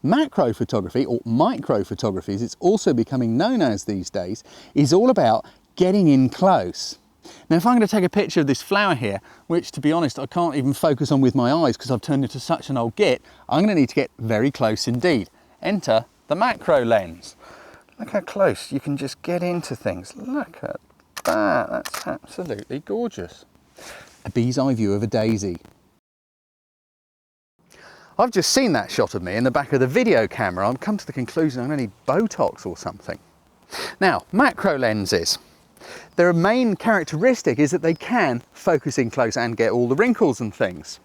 Macro photography, or micro photography as it's also becoming known as these days, is all about getting in close. Now if I'm going to take a picture of this flower here, which to be honest I can't even focus on with my eyes because I've turned into such an old git, I'm going to need to get very close indeed. Enter the macro lens. Look how close you can just get into things. Look at that, that's absolutely gorgeous. A bee's eye view of a daisy. I've just seen that shot of me in the back of the video camera. I've come to the conclusion I'm going to need Botox or something. Now, macro lenses. Their main characteristic is that they can focus in close and get all the wrinkles and things.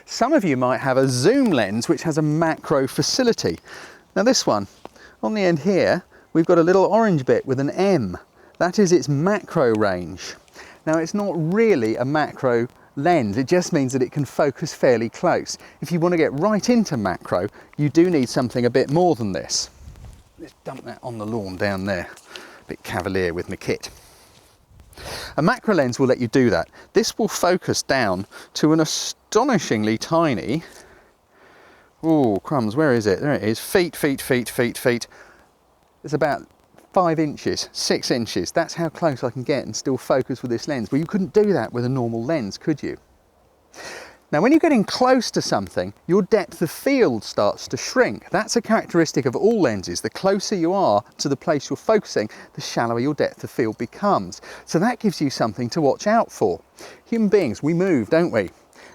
Some of you might have a zoom lens which has a macro facility. Now this one, on the end here, we've got a little orange bit with an M. That is its macro range. Now it's not really a macro lens, it just means that it can focus fairly close. If you want to get right into macro, you do need something a bit more than this. Let's dump that on the lawn down there. A bit cavalier with my kit. A macro lens will let you do that. This will focus down to an astonishingly tiny, oh crumbs, where is it? There it is, feet. It's about 5 inches, 6 inches. That's how close I can get and still focus with this lens. Well, you couldn't do that with a normal lens, could you? Now, when you're getting close to something, your depth of field starts to shrink. That's a characteristic of all lenses. The closer you are to the place you're focusing, the shallower your depth of field becomes. So that gives you something to watch out for. Human beings, we move, don't we?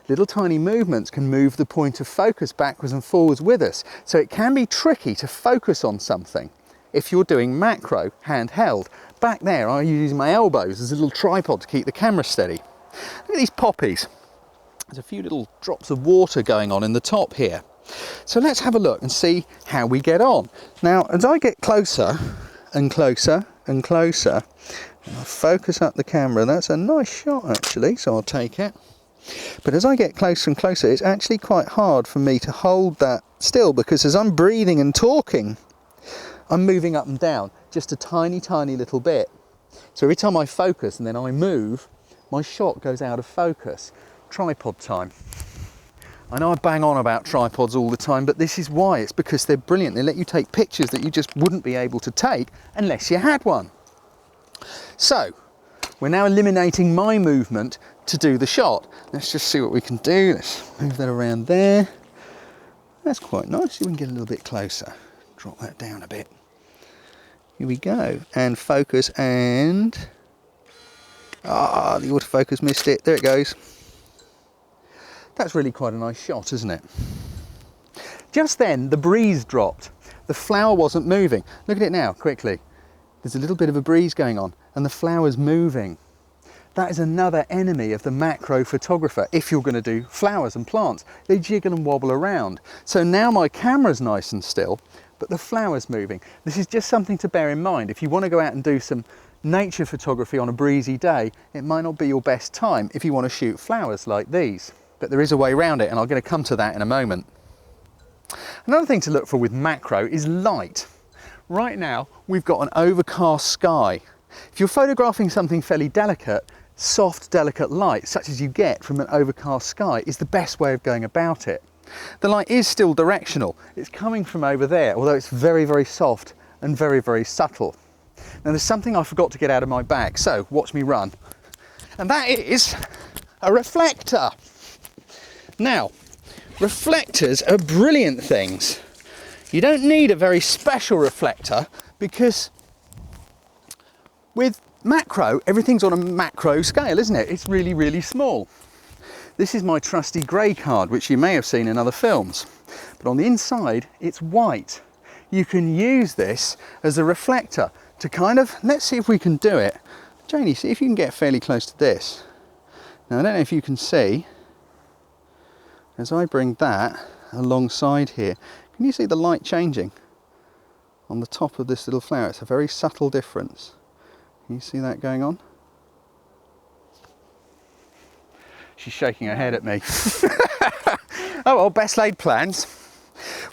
Little tiny movements can move the point of focus backwards and forwards with us. So it can be tricky to focus on something if you're doing macro handheld. Back there, I use my elbows as a little tripod to keep the camera steady. Look at these poppies. There's a few little drops of water going on in the top here. So let's have a look and see how we get on. Now, as I get closer and closer and closer, and I'll focus up the camera. That's a nice shot actually, so I'll take it. But as I get closer and closer, it's actually quite hard for me to hold that still, because as I'm breathing and talking, I'm moving up and down just a tiny little bit. So every time I focus and then I move, my shot goes out of focus. Tripod time. I know I bang on about tripods all the time, but this is why. It's because they're brilliant. They let you take pictures that you just wouldn't be able to take unless you had one. So we're now eliminating my movement to do the shot. Let's just see what we can do. Let's move that around there. That's quite nice. See if we can get a little bit closer. Drop that down a bit. Here we go. And focus, and the autofocus missed it. There it goes. That's really quite a nice shot, isn't it? Just then, the breeze dropped. The flower wasn't moving. Look at it now, quickly. There's a little bit of a breeze going on, and the flower's moving. That is another enemy of the macro photographer. If you're going to do flowers and plants, they jiggle and wobble around. So now my camera's nice and still, but the flower's moving. This is just something to bear in mind. If you want to go out and do some nature photography on a breezy day, it might not be your best time if you want to shoot flowers like these. But there is a way around it, and I'm going to come to that in a moment. Another thing to look for with macro is light. Right now, we've got an overcast sky. If you're photographing something fairly delicate, soft, delicate light, such as you get from an overcast sky, is the best way of going about it. The light is still directional. It's coming from over there, although it's very soft and very subtle. Now, there's something I forgot to get out of my bag, so watch me run. And that is a reflector. Now, reflectors are brilliant things. You don't need a very special reflector, because with macro, everything's on a macro scale, isn't it? It's really small. This is my trusty grey card, which you may have seen in other films. But on the inside, it's white. You can use this as a reflector to kind of, let's see if we can do it. Janie, see if you can get fairly close to this. Now, I don't know if you can see, as I bring that alongside here, can you see the light changing on the top of this little flower? It's a very subtle difference. Can you see that going on? She's shaking her head at me. Oh well, best laid plans.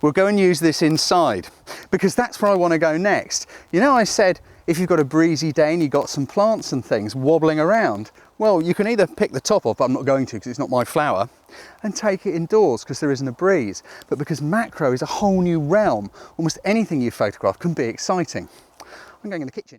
We'll go and use this inside, because that's where I want to go next. You know, I said if you've got a breezy day and you've got some plants and things wobbling around, Well, you can either pick the top off, but I'm not going to because it's not my flower, and take it indoors because there isn't a breeze. But because macro is a whole new realm, almost anything you photograph can be exciting. I'm going in the kitchen.